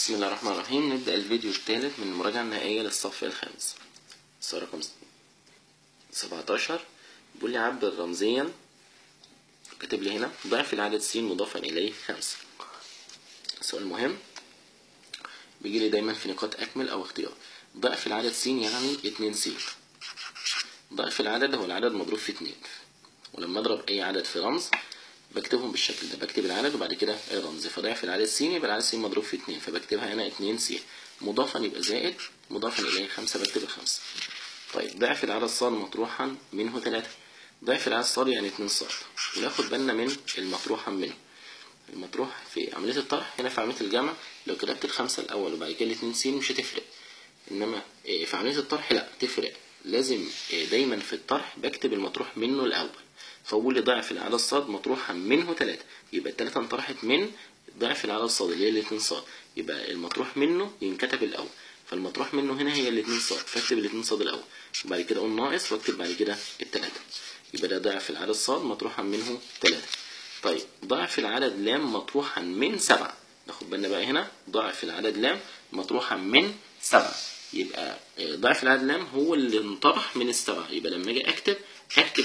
بسم الله الرحمن الرحيم. نبدأ الفيديو الثالث من المراجعة النهائية للصف الخامس. السؤال رقم 17 بيقول لي عبر رمزيا، كاتب لي هنا ضعف العدد س مضافا إليه 5. سؤال مهم بيجي لي دايما في نقاط أكمل أو اختيار. ضعف العدد س يعني 2 س. ضعف العدد هو العدد مضروب في 2، ولما أضرب أي عدد في رمز بكتبهم بالشكل ده، بكتب العدد وبعد كده الرمز. فضعف العدد س يبقى العدد س مضروب في 2، فبكتبها هنا 2 س. مضافا يبقى زائد، مضافا إليه 5 بكتب 5. طيب ضعف العدد ص مطروحا منه 3. ضعف العدد ص يعني 2 ص، وناخد بالنا من المطروحا منه. المطروح في عملية الطرح هنا في عملية الجمع لو كتبت الخمسة الأول وبعد كده 2 س مش هتفرق، إنما في عملية الطرح لا تفرق. لازم دايما في الطرح بكتب المطروح منه الأول. فأقول لي ضعف العدد ص مطروحا منه 3، يبقى ال3 انطرحت من ضعف العدد ص اللي هي ال2 ص، يبقى المطروح منه ينكتب الأول. فالمطروح منه هنا هي ال2 ص، فاكتب ال2 ص الأول وبعد كده أقول ناقص واكتب بعد كده ال3. يبقى ده ضعف العدد ص مطروحا منه 3. طيب ضعف العدد لام مطروحا من 7. ناخد بالنا بقى هنا ضعف العدد لام مطروحا من 7، يبقى ضعف العدد لام هو اللي انطرح من ال7. يبقى لما اجي اكتب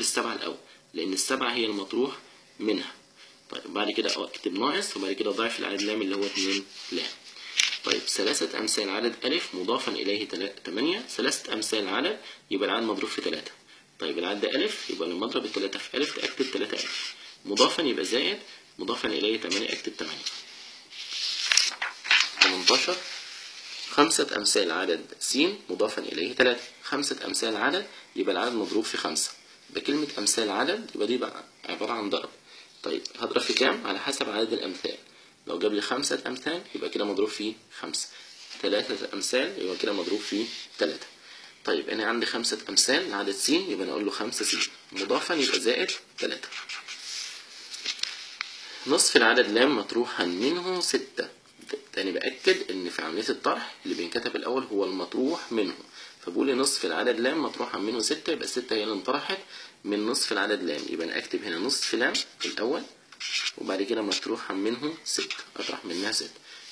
ال7 الأول لأن ال7 هي المطروح منها. طيب بعد كده اكتب ناقص وبعد كده ضعف العدد لام اللي هو 2 لام. طيب 3 أمثال عدد ألف مضافا إليه 8. 3 أمثال عدد يبقى العدد مضروب في 3. طيب العدد ده ألف، يبقى لما أضرب ال3 في ألف أكتب 3 ألف. مضافا يبقى زائد، مضافا إليه 8 أكتب 8. 18 5 أمثال عدد س مضافا إليه 3. 5 أمثال عدد يبقى العدد مضروب في 5. بكلمة أمثال عدد يبقى دي بقى عبارة عن ضرب. طيب هضرب في كام؟ على حسب عدد الأمثال. لو جاب لي 5 أمثال يبقى كده مضروب فيه 5. 3 أمثال يبقى كده مضروب فيه 3. طيب أنا عندي 5 أمثال عدد س، يبقى أنا أقول له 5 س. مضافا يبقى زائد 3. نصف العدد لام مطروحا منه 6. تاني بأكد إن في عملية الطرح اللي بينكتب الأول هو المطروح منه. فبقول لي نصف العدد لام مطروحا منه 6، يبقى 6 هي اللي انطرحت من نصف العدد لام. يبقى أنا أكتب هنا نصف لام الأول وبعد كده مطروحا منه 6، أطرح منها 6.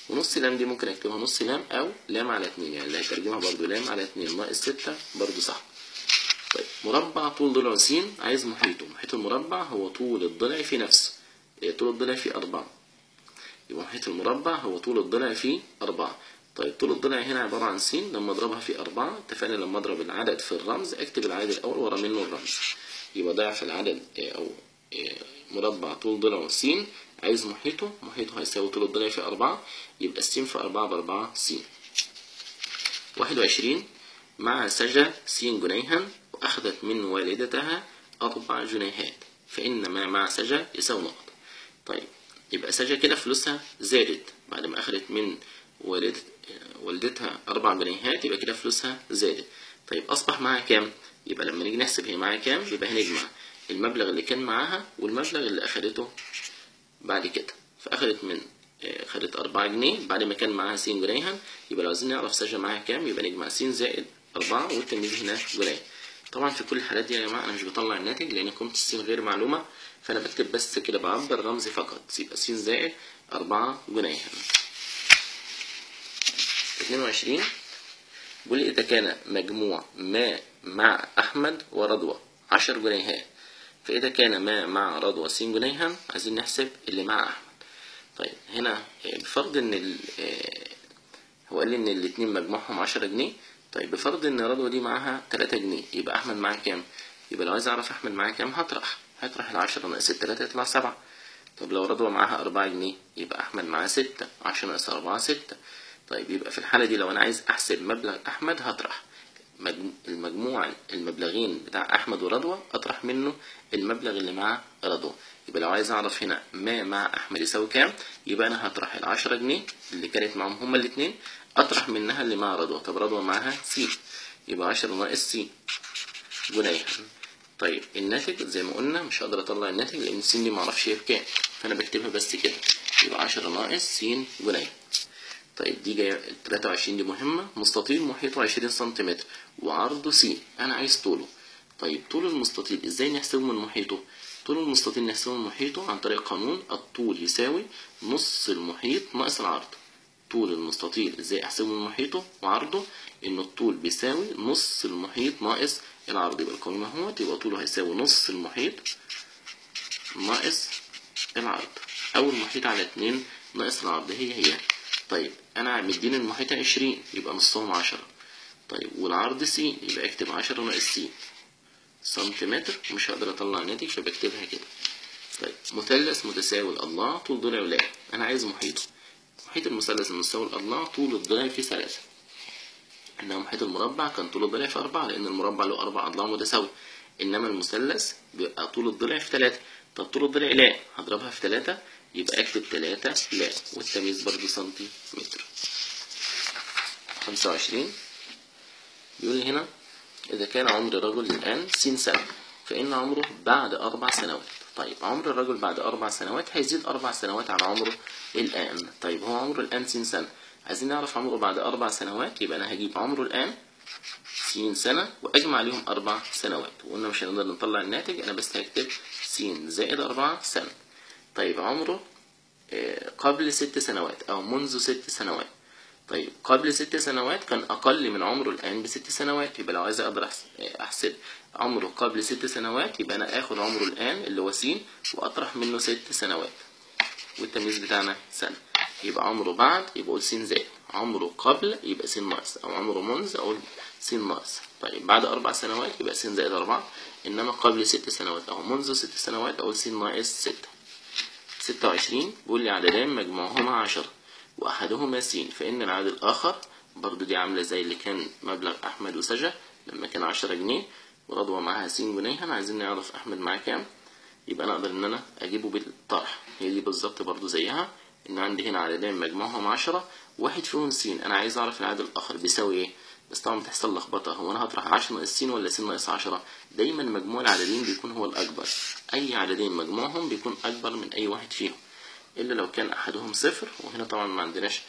ونص لام دي ممكن أكتبها نص لام أو لام على 2، يعني اللي هيترجمها برضو لام على 2 ناقص 6 برضو صح. طيب مربع طول ضلع س عايز محيطه. محيط المربع هو طول الضلع في نفسه. طول الضلع في 4، يبقى محيط المربع هو طول الضلع في 4. طيب طول الضلع هنا عبارة عن س، لما اضربها في 4 اتفقنا لما اضرب العدد في الرمز اكتب العدد الأول ورا منه الرمز. يبقى ضعف العدد أو مربع طول ضلعه س عايز محيطه. محيطه هيساوي طول الضلع في 4، يبقى س في 4 ب4 س. 21 مع سجى س جنيها وأخذت من والدتها 4 جنيهات، فإن ما مع سجى يساوي نقط. طيب يبقى سجى كده فلوسها زادت بعد ما أخذت من والدتها 4 جنيهات، يبقى كده فلوسها زادت. طيب أصبح معاها كام؟ يبقى لما نيجي نحسب هي معاها كام يبقى هنجمع المبلغ اللي كان معاها والمبلغ اللي أخذته بعد كده. فأخذت خدت 4 جنيه بعد ما كان معاها س جنيها، يبقى لو عايزين نعرف سجى معاها كام يبقى نجمع س زائد 4 والتلميذ هنا جنيه. طبعا في كل الحالات دي يا جماعة أنا مش بطلع الناتج لأن قيمة الس غير معلومة، فأنا بكتب بس كده بعبر رمزي فقط. يبقى س زائد 4 جنيه. 22 بيقول لي إذا كان مجموع ما مع أحمد ورضوى 10 جنيهات، فإذا كان ما مع رضوى س جنيها عايزين نحسب اللي مع أحمد. طيب هنا بفرض إن هو قال لي إن الاتنين مجموعهم 10 جنيه. طيب بفرض إن رضوى دي معاها 3 جنيه، يبقى أحمد معاه كام؟ يبقى لو عايز أعرف أحمد معاه كام هطرح 10 ناقص 3 يطلع 7. طب لو رضوى معاها 4 جنيه يبقى أحمد معاه 6، 10 ناقص 4 6. طيب يبقى في الحالة دي لو أنا عايز أحسب مبلغ أحمد هطرح المجموع المبلغين بتاع أحمد ورضوى أطرح منه المبلغ اللي مع رضوى. يبقى لو عايز أعرف هنا ما مع أحمد يساوي كام يبقى أنا هطرح 10 جنيه اللي كانت معهم هما الاتنين أطرح منها اللي مع رضوى. طب رضوى معاها س، يبقى 10 ناقص س جنيه. طيب الناتج زي ما قلنا مش هقدر أطلع الناتج لأن س دي معرفش هي بكام، فأنا بكتبها بس كده يبقى 10 ناقص س جنيه. طيب دي جايه 23 دي مهمة. مستطيل محيطه 20 سنتيمتر وعرضه س، أنا عايز طوله. طيب طول المستطيل إزاي نحسبه من محيطه؟ طول المستطيل نحسبه من محيطه عن طريق قانون الطول يساوي نص المحيط ناقص العرض. طول المستطيل ازاي احسبه من محيطه وعرضه، ان الطول بيساوي نص المحيط ناقص العرض. يبقى القانون اهوت، يبقى طوله هيساوي نص المحيط ناقص العرض، او المحيط على 2 ناقص العرض هي. طيب انا مديني المحيط 20 يبقى نصهم 10. طيب والعرض س يبقى اكتب 10 ناقص س سنتيمتر، مش هقدر اطلع الناتج فبكتبها كده. طيب مثلث متساوي الأضلاع طول ضلع ولاء، أنا عايز محيطه. محيط المثلث المتساوي الأضلاع طول الضلع في 3، إنما محيط المربع كان طول الضلع في 4 لأن المربع له 4 أضلاع متساوية، إنما المثلث بيبقى طول الضلع في 3. طب طول الضلع لا، هضربها في 3 يبقى اكتب 3 لا، والتمييز برضه سنتيمتر. 25 بيقول لي هنا إذا كان عمر الرجل الآن س سنة فإن عمره بعد 4 سنوات. طيب عمر الرجل بعد 4 سنوات هيزيد 4 سنوات عن عمره الآن. طيب هو عمره الآن س سنة، عايزين نعرف عمره بعد 4 سنوات، يبقى أنا هجيب عمره الآن س سنة وأجمع عليهم 4 سنوات، وقلنا مش هنقدر نطلع الناتج، أنا بس هكتب س زائد 4 سنة. طيب عمره قبل 6 سنوات أو منذ 6 سنوات. طيب قبل 6 سنوات كان أقل من عمره الآن ب6 سنوات، يبقى لو عايز أقدر أحسب عمره قبل 6 سنوات يبقى أنا آخد عمره الآن اللي هو س وأطرح منه 6 سنوات، والتمييز بتاعنا سنة. يبقى عمره بعد يبقى أقول س زائد، عمره قبل يبقى س ناقص، أو عمره منذ أقول س ناقص. طيب بعد 4 سنوات يبقى س زائد 4، إنما قبل 6 سنوات أو منذ 6 سنوات أقول س ناقص 6. 26 بيقول لي عددان مجموعهما 10 وأحدهما س فإن العدد الآخر، برضو دي عاملة زي اللي كان مبلغ أحمد وسجة لما كان 10 جنيه ورضوى معاها س جنيها، عايزين نعرف أحمد معاه كام، يبقى أنا أقدر إن أنا أجيبه بالطرح. هي دي بالظبط برضو زيها، إن عندي هنا عددين مجموعهم 10 واحد فيهم س، أنا عايز أعرف العدد الآخر بيساوي إيه، بس طبعا بتحصل لخبطة، هو أنا هطرح 10 ناقص س ولا س ناقص 10؟ دايما مجموع العددين بيكون هو الأكبر، أي عددين مجموعهم بيكون أكبر من أي واحد فيهم، إلا لو كان أحدهم صفر، وهنا طبعا ما عندناش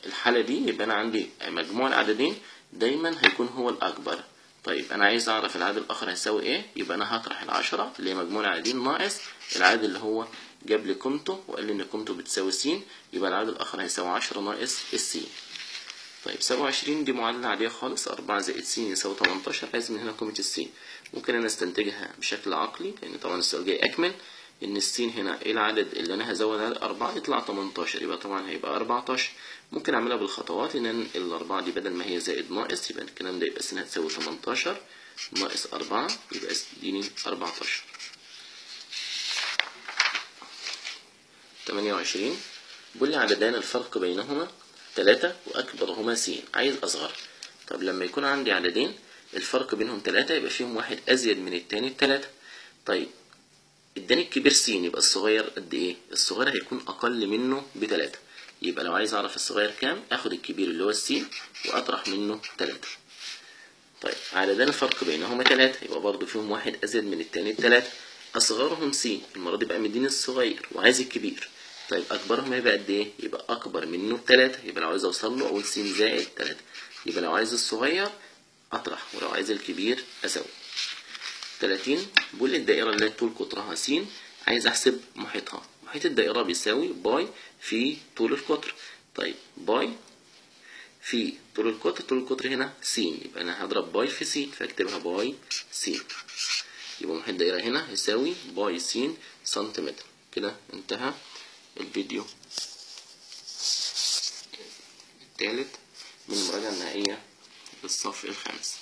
الحالة دي، يبقى أنا عندي مجموع العددين دايما هيكون هو الأكبر. طيب أنا عايز أعرف العدد الآخر هيساوي إيه، يبقى أنا هطرح 10 اللي هي مجموع العددين ناقص العدد اللي هو جاب لي قيمته وقال لي إن قيمته بتساوي س، يبقى العدد الآخر هيساوي 10 ناقص الس. طيب 27 دي معادلة عادية خالص، 4 زائد س يساوي 18، عايز من هنا قيمة الس. ممكن أنا استنتجها بشكل عقلي، لأن طبعا السؤال جاي أكمل، إن السين هنا إيه العدد اللي أنا هزود على 4 يطلع 18، يبقى طبعا هيبقى 14. ممكن أعملها بالخطوات، إن الأربعة دي بدل ما هي زائد ناقص يبقى الكلام ده يبقى س هتساوي 18 ناقص 4 يبقى اديني 14. 28 بيقول لي عددان الفرق بينهما 3 وأكبرهما س، عايز أصغر. طب لما يكون عندي عددين الفرق بينهم 3 يبقى فيهم واحد أزيد من التاني ب3. طيب اداني الكبير س يبقى الصغير قد ايه؟ الصغير هيكون اقل منه ب3، يبقى لو عايز اعرف الصغير كام اخد الكبير اللي هو الس واطرح منه 3. طيب عددان الفرق بينهما 3 يبقى برضو فيهم واحد ازيد من التاني ب3، اصغرهم س، المره دي بقى مديني الصغير وعايز الكبير. طيب اكبرهم هيبقى قد ايه؟ يبقى اكبر منه ب3، يبقى لو عايز اوصل له اقول س زائد 3، يبقى لو عايز الصغير اطرح ولو عايز الكبير اساوي. 30 بيقول لي الدائرة اللي طول قطرها س عايز احسب محيطها. محيط الدائرة بيساوي باي في طول القطر. طيب باي في طول القطر، طول القطر هنا س، يبقى انا هضرب باي في س فاكتبها باي س، يبقى محيط الدائرة هنا يساوي باي س سنتيمتر. كده انتهى الفيديو الثالث من المراجعة النهائية للصف الخامس.